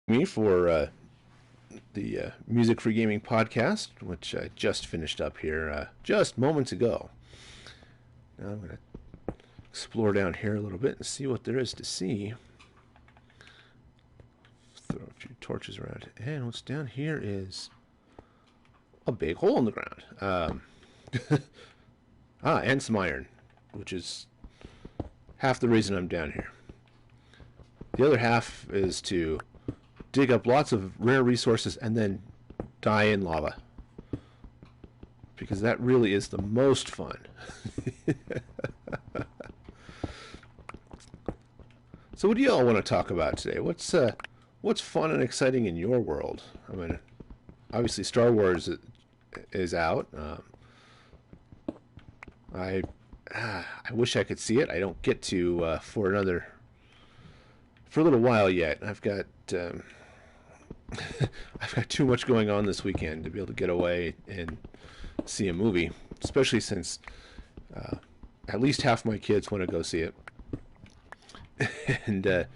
Me for the Music Free Gaming podcast, which I just finished up here just moments ago. Now I'm going to explore down here a little bit and see what there is to see. Throw a few torches around. And what's down here is a big hole in the ground. And some iron, which is half the reason I'm down here. The other half is to dig up lots of rare resources and then die in lava, because that really is the most fun. So what do y'all want to talk about today? What's fun and exciting in your world? I mean, obviously Star Wars is out. I wish I could see it. I don't get to for a little while yet. I've got I've got too much going on this weekend to be able to get away and see a movie, especially since at least half my kids want to go see it. And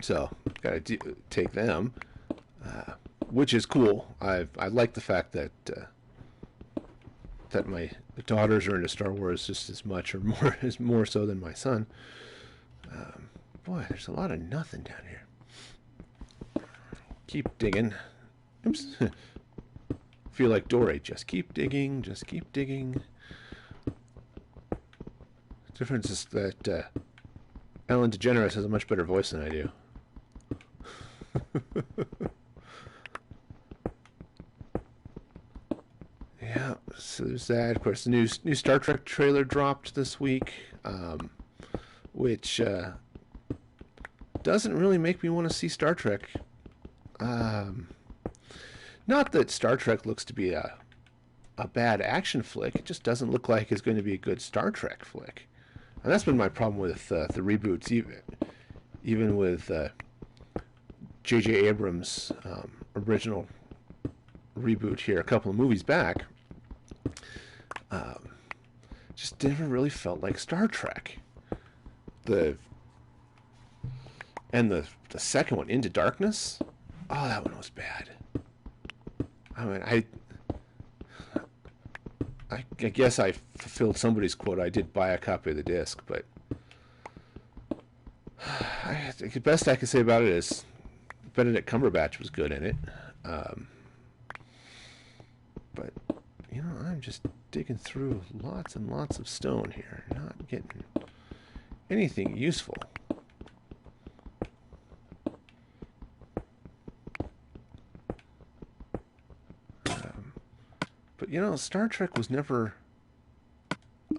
so got to take them, which is cool. I like the fact that that my daughters are into Star Wars just as much or more so than my son. Boy, there's a lot of nothing down here. Keep digging. Oops. Feel like Dory. Just keep digging. Just keep digging. The difference is that Ellen DeGeneres has a much better voice than I do. Yeah, so there's that. Of course, the new Star Trek trailer dropped this week, which doesn't really make me want to see Star Trek. Not that Star Trek looks to be a bad action flick. It just doesn't look like it's going to be a good Star Trek flick. And that's been my problem with the reboots, even with J.J. Abrams' original reboot here a couple of movies back. Just never really felt like Star Trek. The second one, Into Darkness, oh, that one was bad. I mean, I guess I fulfilled somebody's quote. I did buy a copy of the disc, but the best I can say about it is Benedict Cumberbatch was good in it. But, I'm just digging through lots and lots of stone here, not getting anything useful. But Star Trek was never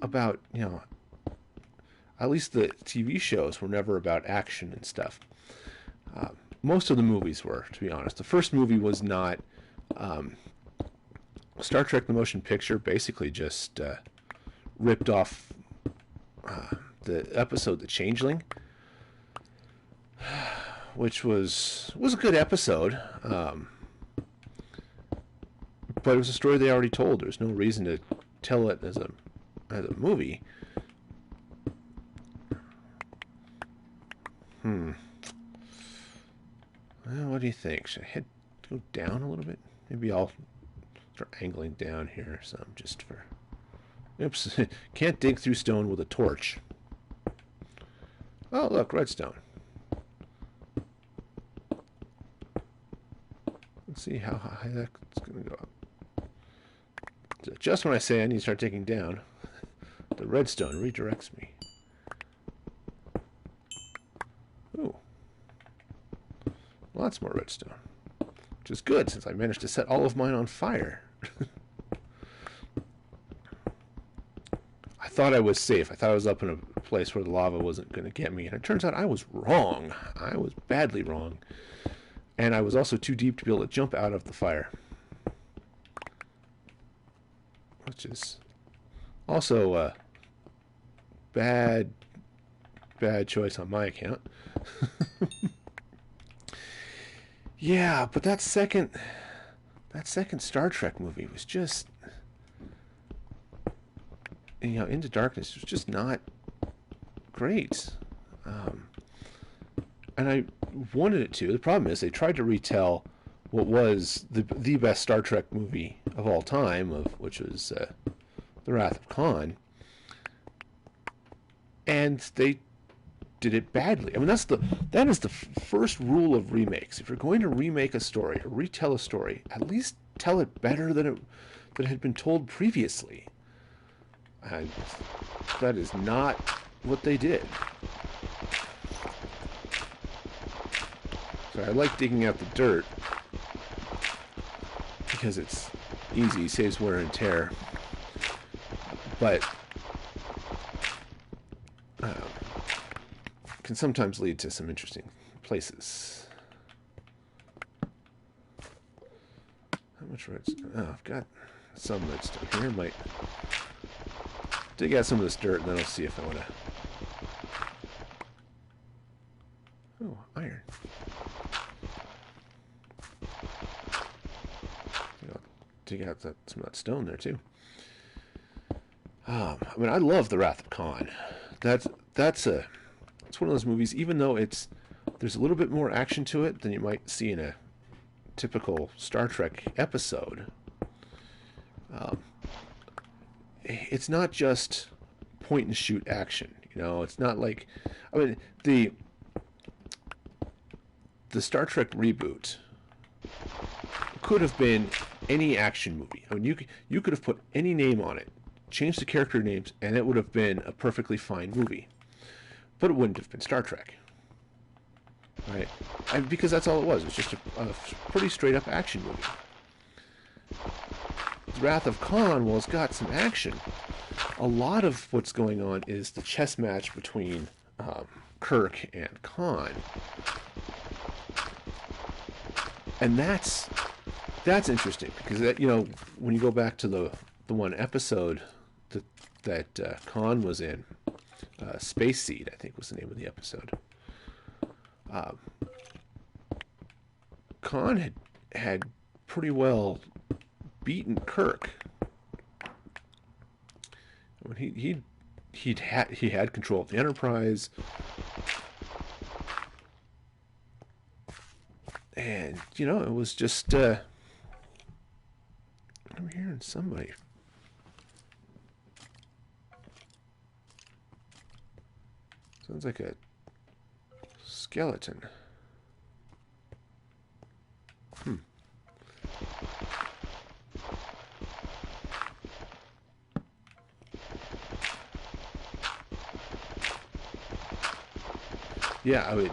about, at least the TV shows were never about action and stuff. Most of the movies were, to be honest. The first movie was not. Star Trek the Motion Picture basically just ripped off the episode The Changeling, which was a good episode. But it was a story they already told. There's no reason to tell it as a movie. Well, what do you think? Should I go down a little bit? Maybe I'll start angling down here some just for... Oops. Can't dig through stone with a torch. Oh, look, redstone. Let's see how high that's going to go up. So just when I say I need to start digging down, the redstone redirects me. Ooh. Lots more redstone. Which is good, since I managed to set all of mine on fire. I thought I was safe. I thought I was up in a place where the lava wasn't going to get me. And it turns out I was wrong. I was badly wrong. And I was also too deep to be able to jump out of the fire. Which is also a bad choice on my account. Yeah, but that second Star Trek movie was just, Into Darkness was just not great. and I wanted it to. The problem is they tried to retell what was the best Star Trek movie of all time, which was The Wrath of Khan, and they did it badly. I mean, that is the first rule of remakes. If you're going to remake a story or retell a story, at least tell it better than it had been told previously. And that is not what they did. So I like digging out the dirt because it's easy, saves wear and tear. But can sometimes lead to some interesting places. How much redstone? Oh, I've got some redstone here. Might dig out some of this dirt, and then I'll see if I want to. Oh, iron. I'll dig out some of that stone there too. I mean, I love The Wrath of Khan. It's one of those movies. Even though there's a little bit more action to it than you might see in a typical Star Trek episode. It's not just point and shoot action. You know, it's not like, I mean, the Star Trek reboot could have been any action movie. I mean, you could have put any name on it, changed the character names, and it would have been a perfectly fine movie. But it wouldn't have been Star Trek, right? And because that's all it was. It was just a pretty straight-up action movie. The Wrath of Khan, well, it's got some action. A lot of what's going on is the chess match between Kirk and Khan. And that's interesting because that, you know, when you go back to the one episode that Khan was in, Space Seed, I think was the name of the episode. Khan had pretty well beaten Kirk. When he had control of the Enterprise, and you know, it was just I'm hearing somebody. Sounds like a skeleton. Yeah, I mean,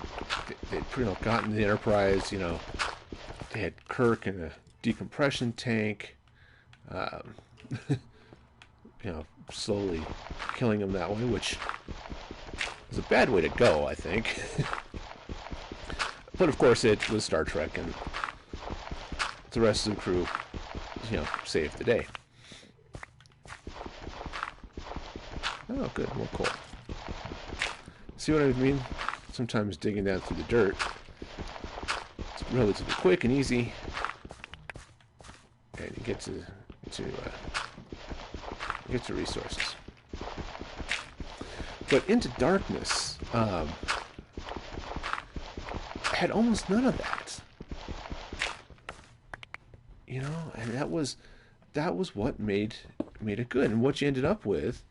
they'd pretty much gotten the Enterprise, you know. They had Kirk in a decompression tank, you know, slowly killing him that way, which was a bad way to go, I think. But of course, it was Star Trek, and the rest of the crew, you know, saved the day. Oh, good, more coal. See what I mean? Sometimes digging down through the dirt, it's relatively quick and easy, and you get to resources. But Into Darkness had almost none of that, you know, and that was what made it good. And what you ended up with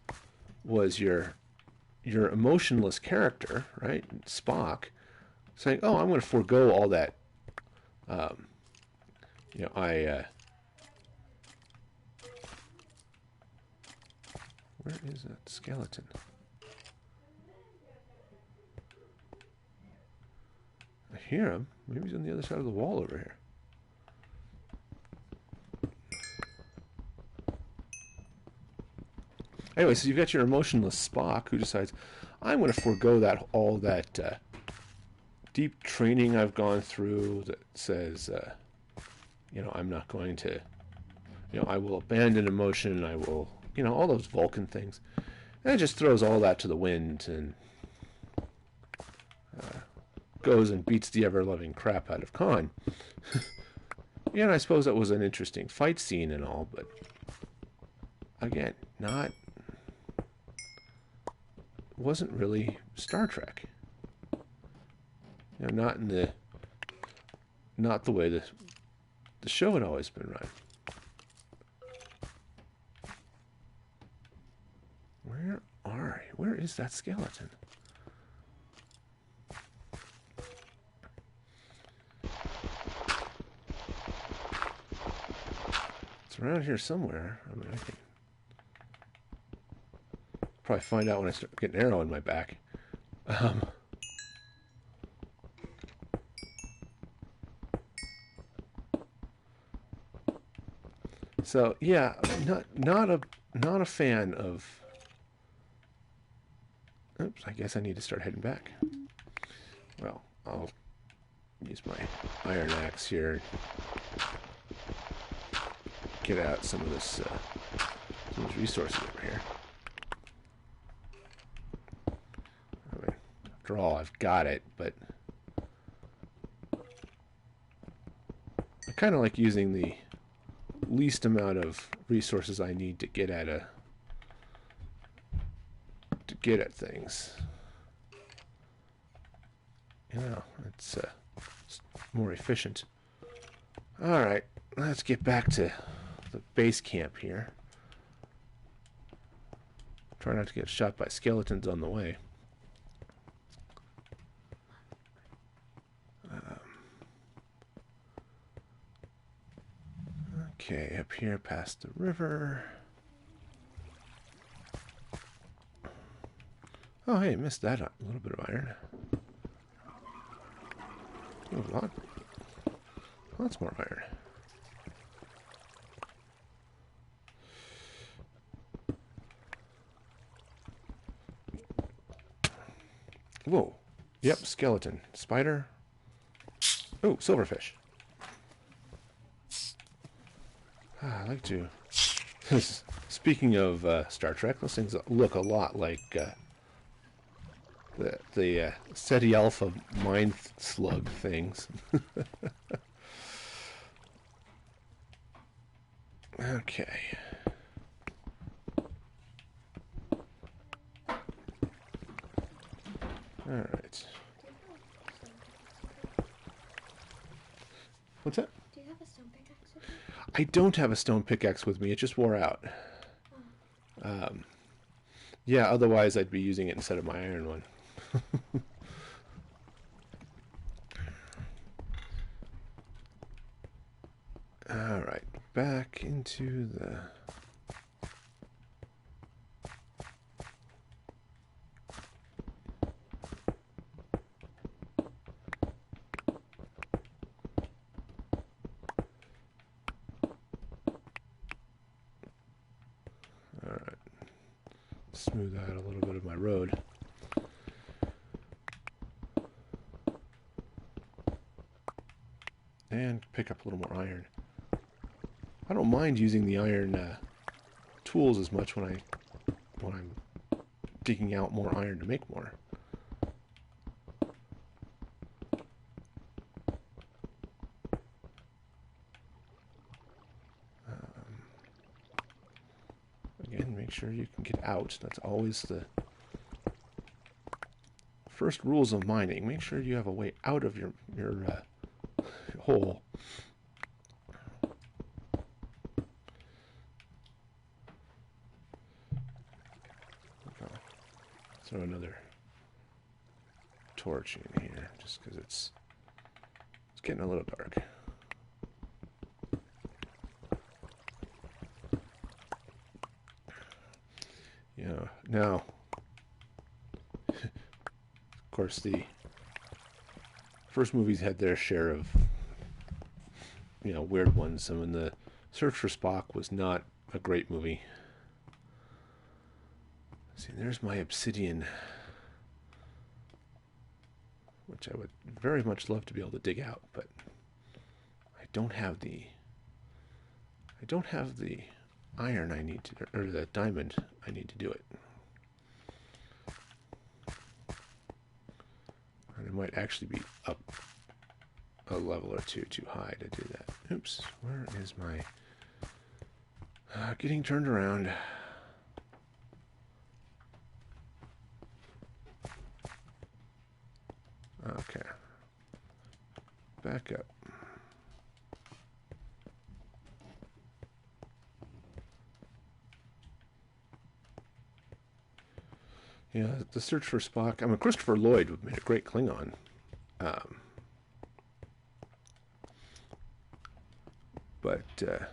was your emotionless character, right, Spock, saying, "Oh, I'm going to forego all that." You know, where is that skeleton? I hear him. Maybe he's on the other side of the wall over here. Anyway, so you've got your emotionless Spock who decides, I'm going to forego all that deep training I've gone through that says, you know, I'm not going to, you know, I will abandon emotion, I will, you know, all those Vulcan things. And it just throws all that to the wind and goes and beats the ever-loving crap out of Khan. Yeah, and I suppose that was an interesting fight scene and all, but again, wasn't really Star Trek. You You know, not the way the show had always been run. Where is that skeleton? It's around here somewhere. I mean, I can probably find out when I start getting an arrow in my back. So yeah, not a fan of. Oops, I guess I need to start heading back. Well, I'll use my iron axe here. Get out some of these resources over here. I mean, after all, I've got it, but I kind of like using the least amount of resources I need to get at things. You know, it's more efficient. All right, let's get back to the base camp here. Try not to get shot by skeletons on the way. Okay, up here past the river. Oh, hey, missed that a little bit of iron. Oh, lots more iron. Whoa. Yep, skeleton. Spider. Oh, silverfish. I like to... Speaking of Star Trek, those things look a lot like the SETI Alpha mind slug things. Okay. All right. What's that? Do you have a stone pickaxe with you? I don't have a stone pickaxe with me. It just wore out. Oh. Yeah, otherwise I'd be using it instead of my iron one. All right, back into the... All right, smooth out a little bit of my road. And pick up a little more iron. I don't mind using the iron tools as much when I'm digging out more iron to make more. Again, make sure you can get out. That's always the first rules of mining. Make sure you have a way out of your hole. Throw another torch in here, just because it's getting a little dark. Yeah. Now, of course, the first movies had their share of weird ones. I mean, the Search for Spock was not a great movie. See, there's my obsidian, which I would very much love to be able to dig out, but I don't have the iron I need to, or the diamond I need to do it. And it might actually be up a level or two too high to do that. Oops, where is my getting turned around? Okay. back up. Yeah, the search for Spock. I mean, Christopher Lloyd would have made a great Klingon. But I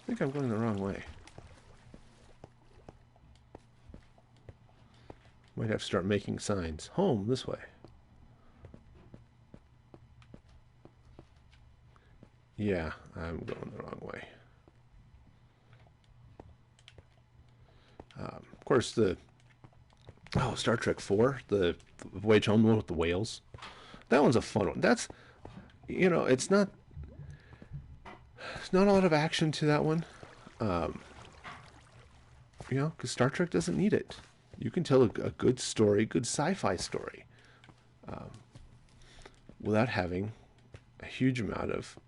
think I'm going the wrong way. Might have to start making signs. Home, this way. Yeah, I'm going the wrong way. Of course, Star Trek 4, the Voyage Home one with the whales. That one's a fun one. That's, it's not a lot of action to that one. Because Star Trek doesn't need it. You can tell a good story, good sci-fi story, without having a huge amount of,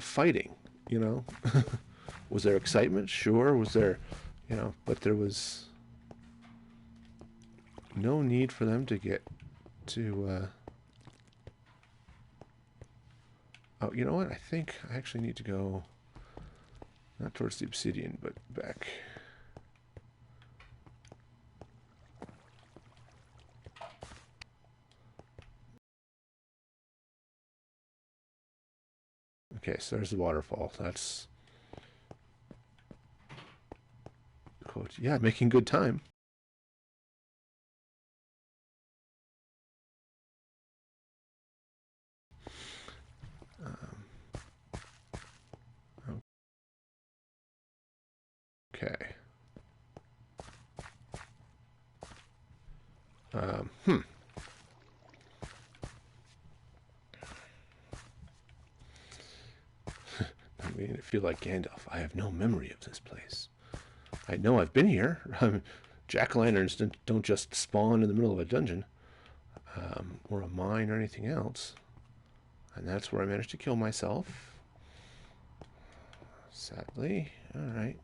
fighting. Was there excitement? Sure. Was there, but there was no need for them to get to. Oh, you know what? I think I actually need to go not towards the obsidian, but back. Okay, so there's the waterfall. That's quote. Yeah, making good time. Okay. I mean, I feel like Gandalf. I have no memory of this place. I know I've been here. Jack-o'-lanterns don't just spawn in the middle of a dungeon, or a mine or anything else. And that's where I managed to kill myself. Sadly. Alright.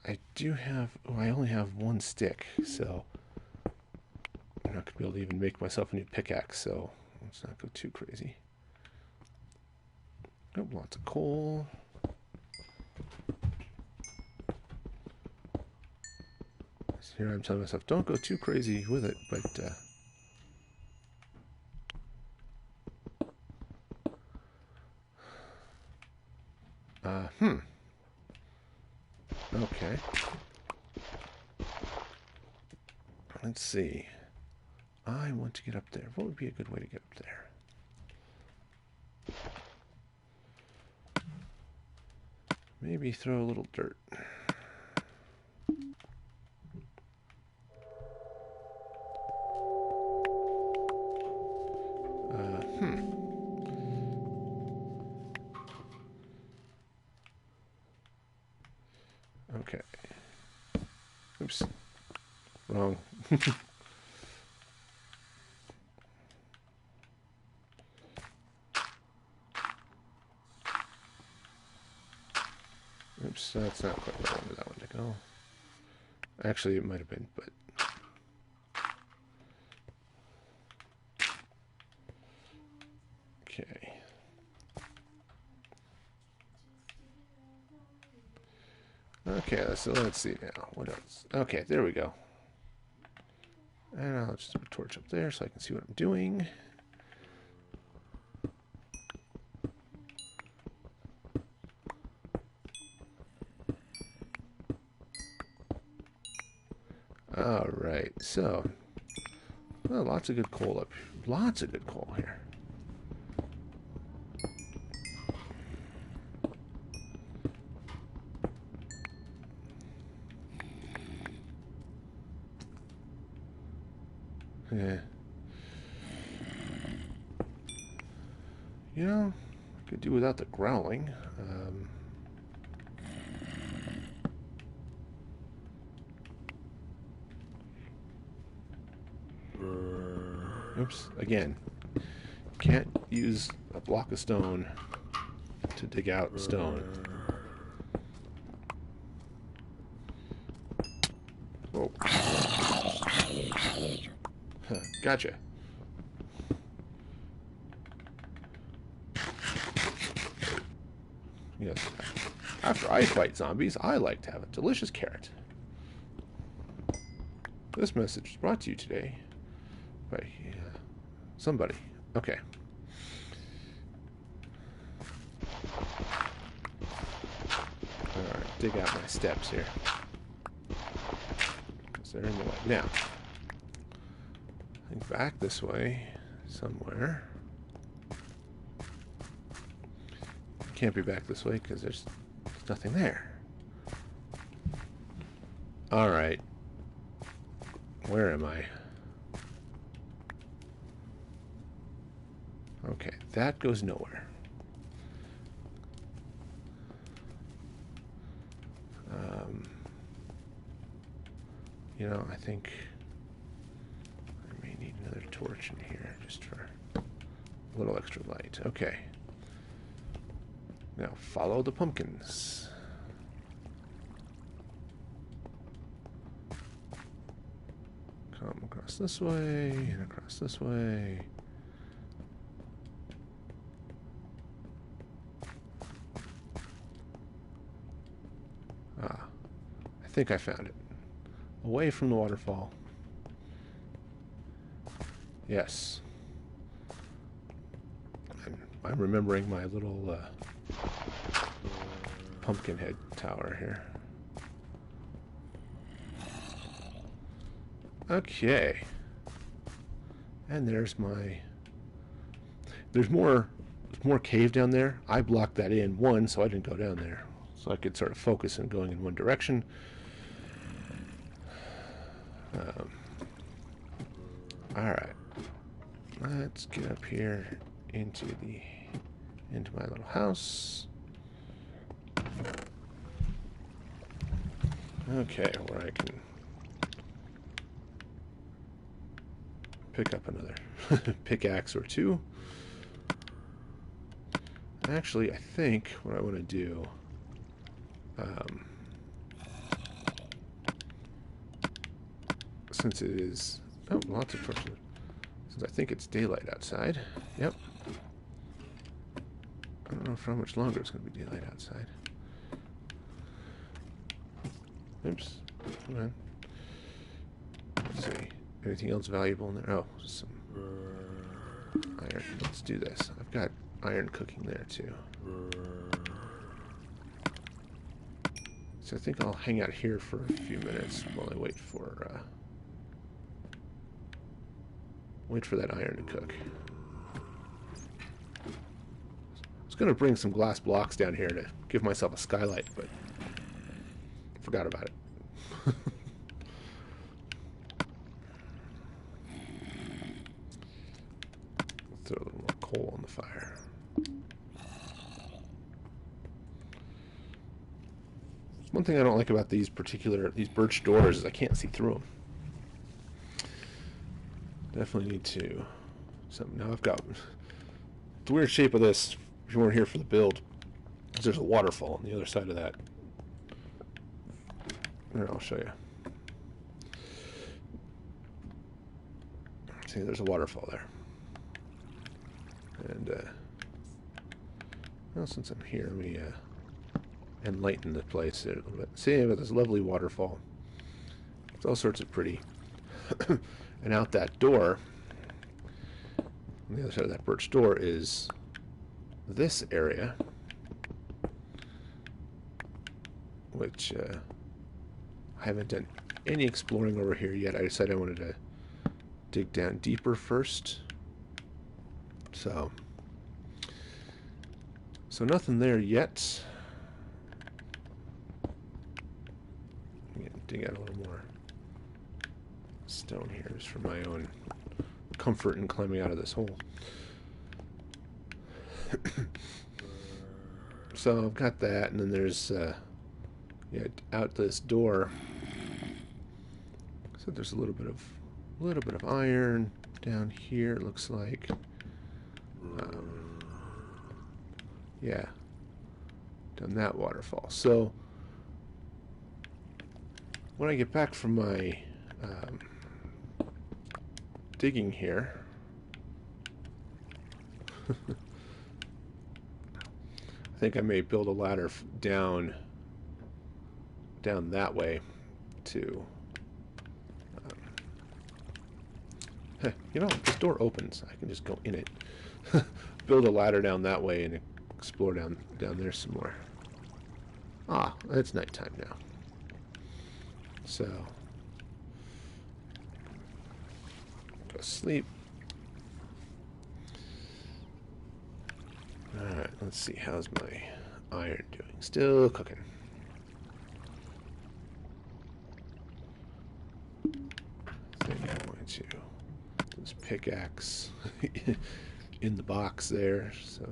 I do have... Oh, I only have one stick, so... I'm not going to be able to even make myself a new pickaxe, so let's not go too crazy. Oh, lots of coal. So here I'm telling myself, don't go too crazy with it, but... Okay. Let's see. I want to get up there. What would be a good way to get up there? Maybe throw a little dirt. Okay. Oops. Wrong. Oops, that's not quite where I wanted that one to go. Actually, it might have been, but... Okay. Okay, so let's see now. What else? Okay, there we go. And I'll just put a torch up there so I can see what I'm doing. Alright, so... Well, lots of good coal up here. Lots of good coal here. Yeah. Could do without the growling. Oops, again. Can't use a block of stone to dig out stone. Whoa. Huh, gotcha. Yes. After I fight zombies, I like to have a delicious carrot. This message is brought to you today by somebody. Okay. Alright, dig out my steps here. Because they're in the way. Now, I think back this way somewhere. Can't be back this way because there's nothing there. Alright. Where am I? Okay, that goes nowhere. You know, I think I may need another torch in here just for a little extra light. Okay. Now, follow the pumpkins. Come across this way, and across this way. Ah, I think I found it. Away from the waterfall. Yes. I'm remembering my little pumpkin head tower here. Okay. And there's my... There's more cave down there. I blocked that in, one, so I didn't go down there. So I could sort of focus on going in one direction. Alright. Let's get up here into my little house. Okay, where I can pick up another pickaxe or two. Actually, I think what I want to do, since it is, oh, lots of torches. Since I think it's daylight outside. Yep. I don't know for how much longer it's going to be daylight outside. Oops. Come on. Let's see. Anything else valuable in there? Oh, some iron. Let's do this. I've got iron cooking there too. So I think I'll hang out here for a few minutes while I wait for that iron to cook. I was going to bring some glass blocks down here to give myself a skylight, but forgot about it. Throw a little more coal on the fire. One thing I don't like about these birch doors is I can't see through them. Definitely need to. Now I've got the weird shape of this. If you weren't here for the build, there's a waterfall on the other side of that. Here, I'll show you. See, there's a waterfall there. And well, since I'm here, let me enlighten the place there a little bit. See, I've got this lovely waterfall. It's all sorts of pretty. And out that door, on the other side of that birch door, is this area, which I haven't done any exploring over here yet. I decided I wanted to dig down deeper first. So nothing there yet. I'm going to dig out a little more stone here just for my own comfort in climbing out of this hole. So I've got that, and then there's out this door. So there's a little bit of iron down here. It looks like Yeah, down that waterfall. So when I get back from my digging here, I think I may build a ladder down that way to. You know, if this door opens, I can just go in it. Build a ladder down that way and explore down there some more. Ah, it's nighttime now. So, go sleep. Alright, let's see. How's my iron doing? Still cooking. I think I'm going to this pickaxe in the box there. So,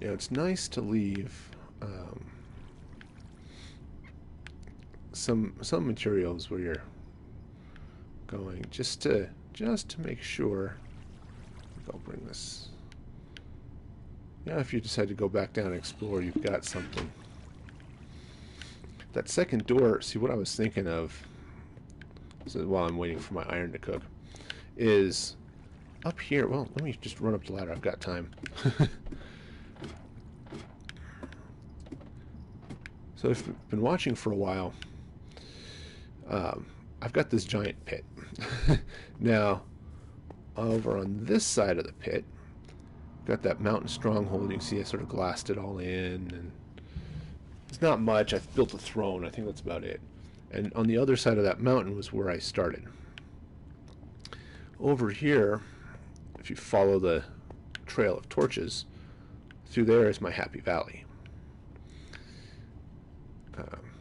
yeah, it's nice to leave some materials where you're going just to make sure. I'll bring this. Yeah, if you decide to go back down and explore, you've got something. That second door, see what I was thinking of, so while I'm waiting for my iron to cook, is up here. Well, let me just run up the ladder. I've got time. So if you've been watching for a while, I've got this giant pit. Now, over on this side of the pit, got that mountain stronghold. You can see I sort of glassed it all in, and it's not much. I've built a throne. I think that's about it. And on the other side of that mountain was where I started. Over here, if you follow the trail of torches, through there is my happy valley.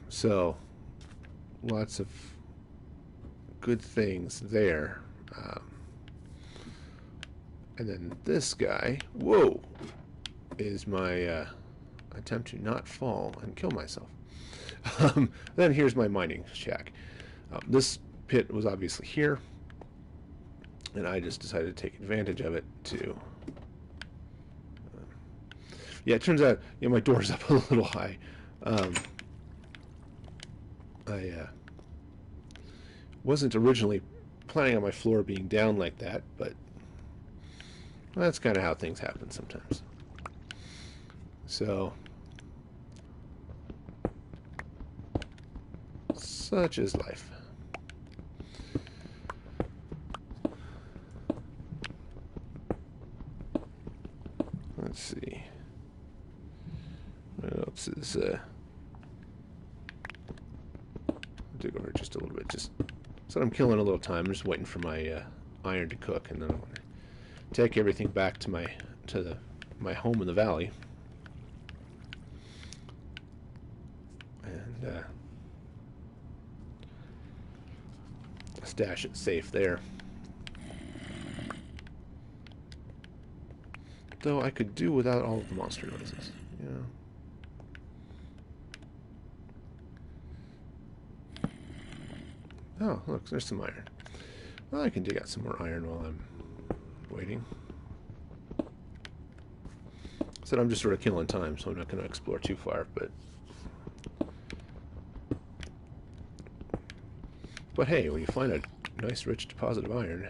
So, lots of good things there. And then this guy, whoa, is my attempt to not fall and kill myself. Then here's my mining shack. This pit was obviously here, and I just decided to take advantage of it to... yeah, it turns out, you know, my door's up a little high. I wasn't originally planning on my floor being down like that, but well, that's kind of how things happen sometimes. So, such is life. Let's see. What else is... dig over just a little bit, just so I'm killing a little time. I'm just waiting for my iron to cook, and then I want to take everything back to my home in the valley, and stash it safe there. Though I could do without all of the monster noises, you know. Oh, look, there's some iron. Well, I can dig out some more iron while I'm waiting. Said I'm just sort of killing time, so I'm not going to explore too far, but hey, when you find a nice rich deposit of iron,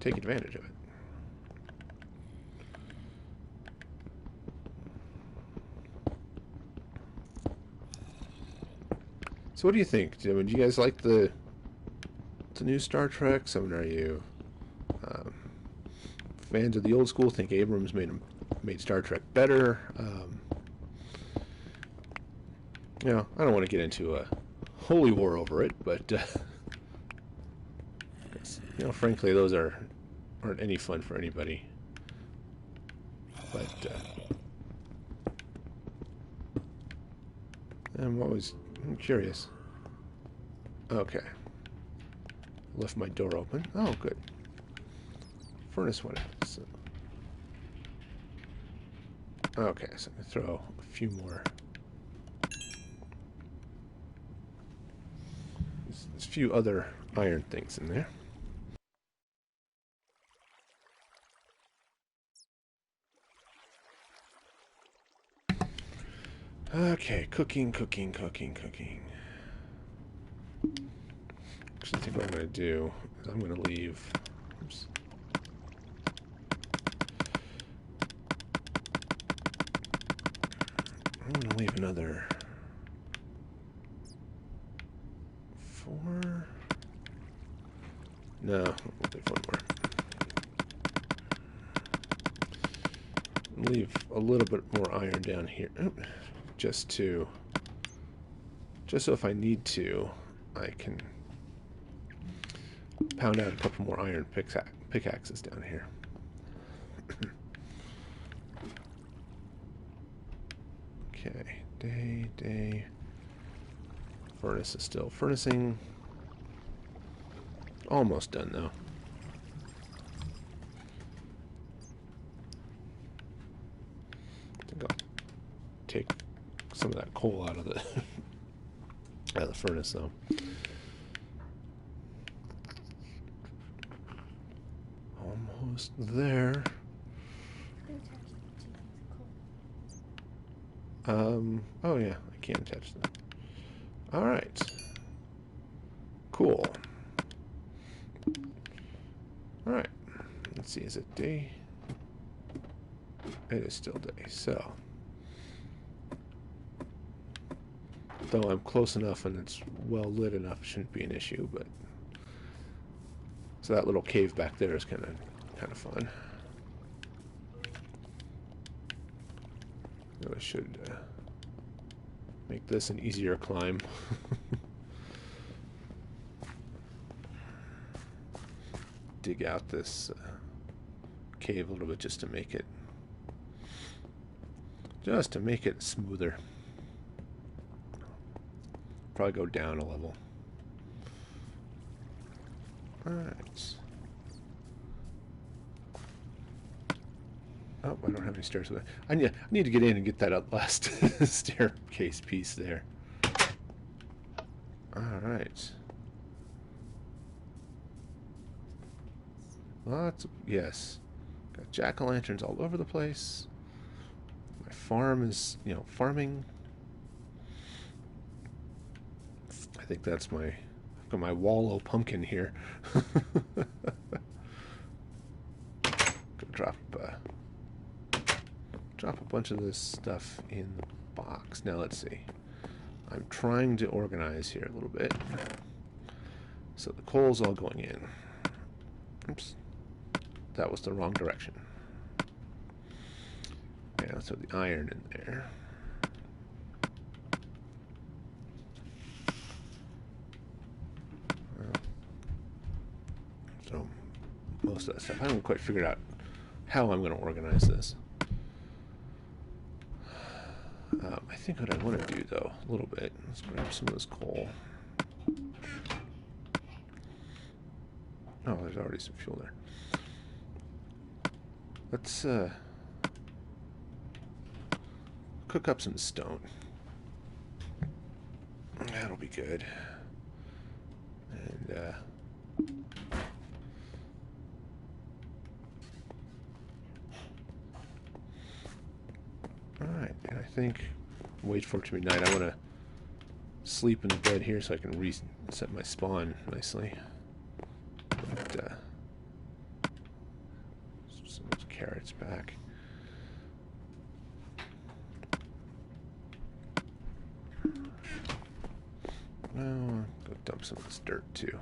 take advantage of it. So what do you think? Do you guys like the new Star Trek? Some are you fans of the old school? Think Abrams made Star Trek better? You know, I don't want to get into a holy war over it, but you know, frankly, those aren't any fun for anybody. But I'm curious. Okay. Left my door open. Oh, good. Furnace went out. So. Okay, so I'm going to throw a few more. There's a few other iron things in there. Okay, cooking. Actually, I think what I'm going to do is I'm going to leave... Oops. I'm going to leave another 4... No, I'll leave one more. Leave a little bit more iron down here. Just so if I need to, I can pound out a couple more iron pickaxes down here. Okay, day. Furnace is still furnacing. Almost done, though. I think I'll take some of that coal out of the furnace, though. Almost there. Oh yeah, I can attach them. All right. Cool. All right. Let's see, is it day? It is still day, so. Though I'm close enough and it's well lit enough, it shouldn't be an issue, but. So that little cave back there is kind of fun. I should make this an easier climb. Dig out this cave a little bit just to make it smoother. Probably go down a level. Alright. Oh, I don't have any stairs with it. I need to get in and get that last staircase piece there. Alright. Lots of... Yes. Got jack-o'-lanterns all over the place. My farm is, farming. I think that's I've got my wallow pumpkin here. Go drop a bunch of this stuff in the box. Now let's see. I'm trying to organize here a little bit. So the coal's all going in. Oops. That was the wrong direction. Yeah, let's throw the iron in there. So most of that stuff. I haven't quite figured out how I'm going to organize this. I think what I want to do, though, a little bit, let's grab some of this coal. Oh, there's already some fuel there. Let's cook up some stone. That'll be good. And alright, and I think wait for it to be night. I want to sleep in the bed here so I can reset my spawn nicely. But some of those carrots back. Well, go dump some of this dirt too.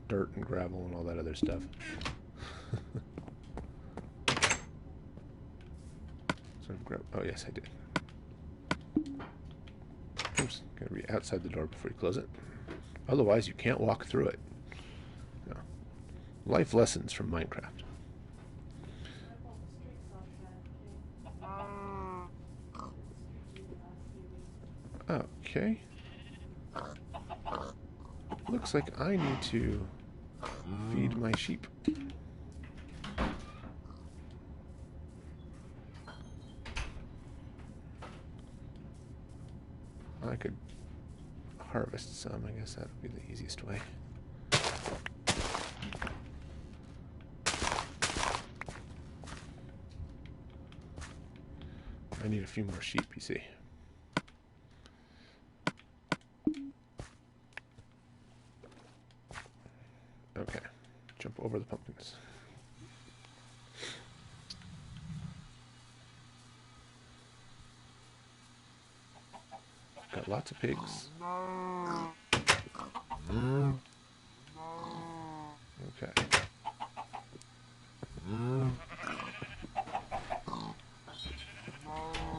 Dirt and gravel and all that other stuff. Oh yes, I did. Oops, gotta be outside the door before you close it. Otherwise, you can't walk through it. No. Life lessons from Minecraft. Okay. Looks like I need to feed my sheep. I could harvest some. I guess that would be the easiest way. I need a few more sheep, you see. Okay, jump over the pumpkins. Got lots of pigs. Okay.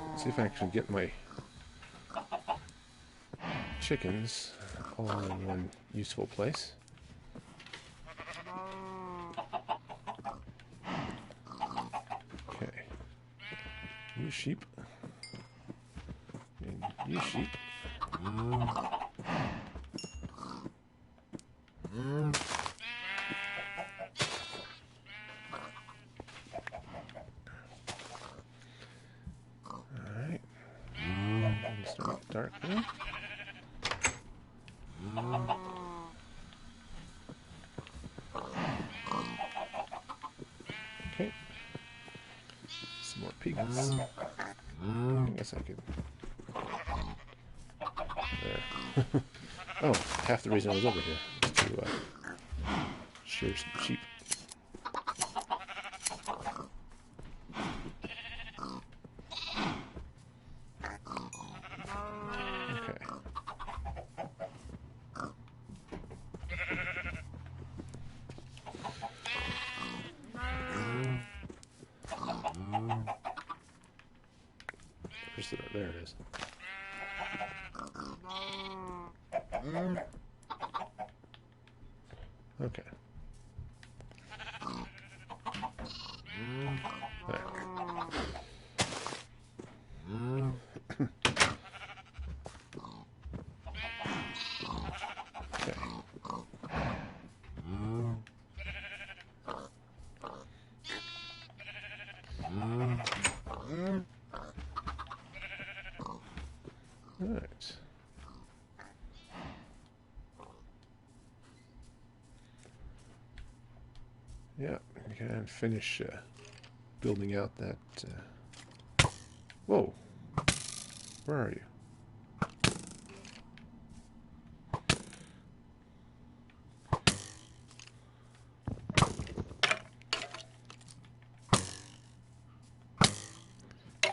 Let's see if I can get my chickens all in one useful place. Okay. You sheep. And you sheep. Alright. Start dark now. Okay. Some more pigs. I guess I could. There. Oh, half the reason I was over here was to shear some sheep. Okay. There it is. Okay. There. Okay. All right. Yeah, you can finish building out that. Whoa! Where are you?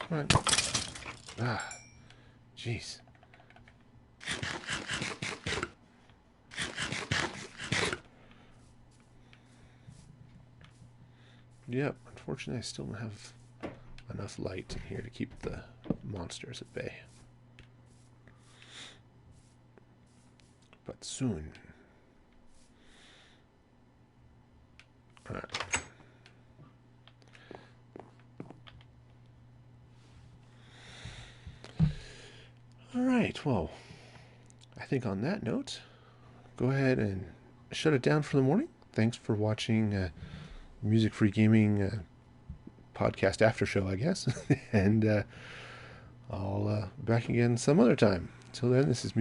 Come on. Ah, jeez. Yep, unfortunately I still don't have enough light in here to keep the monsters at bay. But soon. Alright. Alright, well, I think on that note, go ahead and shut it down for the morning. Thanks for watching Music Free Gaming podcast after show, I guess. And I'll be back again some other time. Till then, this is Music